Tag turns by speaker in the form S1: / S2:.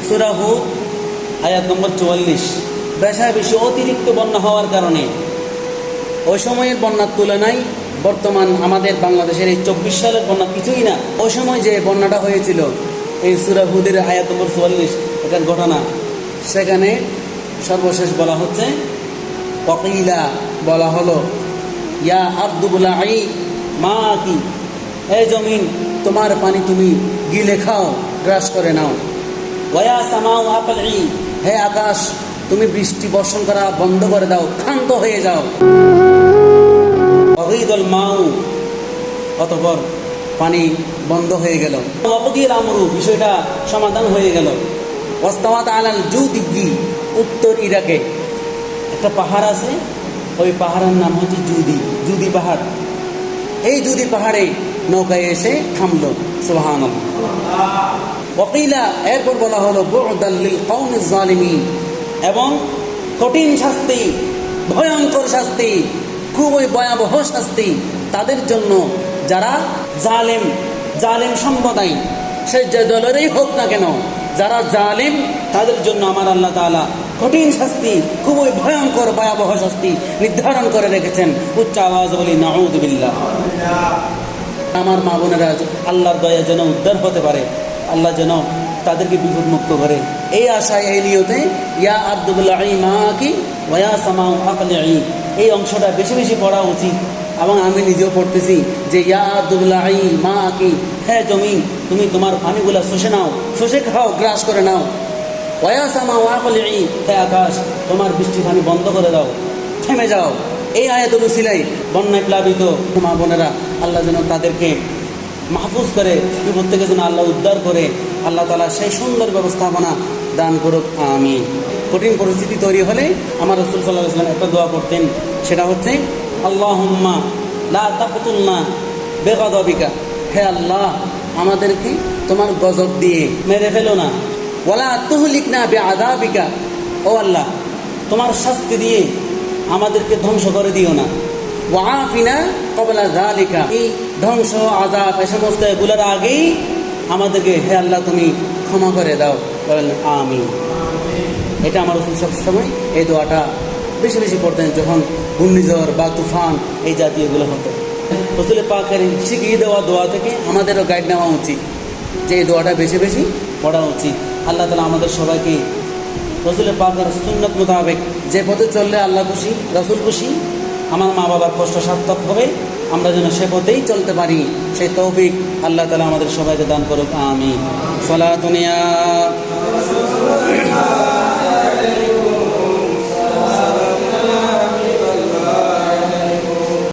S1: সূরা হুদ আয়াত নম্বর 44। বেশি অতিরিক্ত বন্যা হওয়ার কারণে ওই সময়ের বন্যার তুলনায় বর্তমান আমাদের বাংলাদেশের এই 24 সালের বন্যা কিছুই না। ওই সময় যে বন্যাটা হয়েছিল এই সূরা হুদের আয়াত নম্বর 44 এটার ঘটনা, সেখানে সর্বশেষ বলা হচ্ছে ওয়াকিলা, বলা হলো ইয়া আরদু বুলাঈ মাকি, হে জমিন তোমার পানি তুমি গিলে খাও, গ্রাস করে নাও। ওয়া সামাউ আকলি, হে আকাশ তুমি বৃষ্টি বর্ষণ করা বন্ধ করে দাও, ক্ষান্ত হয়ে যাও। ওয়াগীদাল মাউ, অতঃপর পানি বন্ধ হয়ে গেল। ওয়াকুদিয়াল আমরু, বিষয়টা সমাধান হয়ে গেল। ওয়াস্তাওয়াত আলাল জুদি, উত্তর ইরাকে একটা পাহাড় আছে, ওই পাহাড়ের নাম হচ্ছে জুদি পাহাড়। এই জুদি পাহাড়ে নৌকায় এসে থামলো। সুবহানাল্লাহ। ওয়াকিলা, এরপর বলা হলো বু'দাল লিল কওমিজ জালিমিন, এবং কঠিন শাস্তি, ভয়ঙ্কর শাস্তি, খুবই ভয়াবহ শাস্তি তাদের জন্য যারা জালেম সম্প্রদায়, সে যে দলেরই হোক না কেন, যারা জালেম তাদের জন্য আমার আল্লাহ তাআলা কঠিন শাস্তি, খুবই ভয়ঙ্কর ভয়াবহ শাস্তি নির্ধারণ করে রেখেছেন। উচ্চ আওয়াজ বলি নাউযু বিল্লাহ। আমার মা বোনেরা আল্লাহর দয়া যেন উদ্ধার হতে পারে, আল্লাহ যেন তাদেরকে বিপদমুক্ত করে, এই আশায়, এই নিয়তে ইয়া আরদু বুলাঈ মাকি ওয়া ইয়া সামাউ আকলিঈ, এই অংশটা বেশি বেশি পড়া উচিত। এবং আমি নিজেও পড়তেছি যে ইয়া আরদু বুলাঈ মাকি, হে জমিন তুমি তোমার পানিগুলা শুষে নাও, শুষে খাও, গ্রাস করে নাও। ওয়া ইয়া সামাউ আকলিঈ, হে আকাশ তোমার বৃষ্টি পানি বন্ধ করে দাও, থেমে যাও। এই আয়াতুল উসিলাই বন্যায় প্লাবিত মা বোনেরা আল্লাহ যেন তাদেরকে মাহফুজ করে, বিপদ থেকে যেন আল্লাহ উদ্ধার করে, আল্লাহ তাআলা সেই সুন্দর ব্যবস্থাপনা দান করুক, আমিন। কঠিন পরিস্থিতি তৈরি হলে আমার রাসূল সাল্লাল্লাহু আলাইহি ওয়াসাল্লাম একটা দোয়া করতেন, সেটা হচ্ছে আল্লাহুম্মা লা তাকতুলনা বিগাদাবিকা, হে আল্লাহ আমাদেরকে তোমার গজব দিয়ে মেরে ফেলো না। ওয়ালা তুহলিকনা বিআযাবিকা, ও আল্লাহ তোমার শাস্তি দিয়ে আমাদেরকে ধ্বংস করে দিও না। ওয়াআফিনা ক্বাবলা যালিকা, এই ধ্বংস আযাব এই সমস্ত এগুলোর আগেই আমাদেরকে হে আল্লাহ তুমি ক্ষমা করে দাও, বলেন আমিন। এটা আমার রাসূল সব সময় এই দোয়াটা বেশি বেশি পড়তেন যখন ঘূর্ণিঝড় বা তুফান এই জাতীয়গুলো হতো। রাসূল পাকের শিখিয়ে দেওয়া দোয়া থেকে আমাদেরও গাইড নেওয়া উচিত যে এই দোয়াটা বেশি বেশি পড়া উচিত। আল্লাহ তাআলা আমাদের সবাইকে রাসূল পাকের সুন্নাত মোতাবেক যে পথে চললে আল্লাহ খুশি, রাসূল খুশি, আমার মা বাবার কষ্ট সার্থক হবে, আমরা যেন সে পথেই চলতে পারি, সেই তৌফিক আল্লাহ তাআলা আমাদের সবাইকে দান করুক, আমিন। সালাতুন ইয়া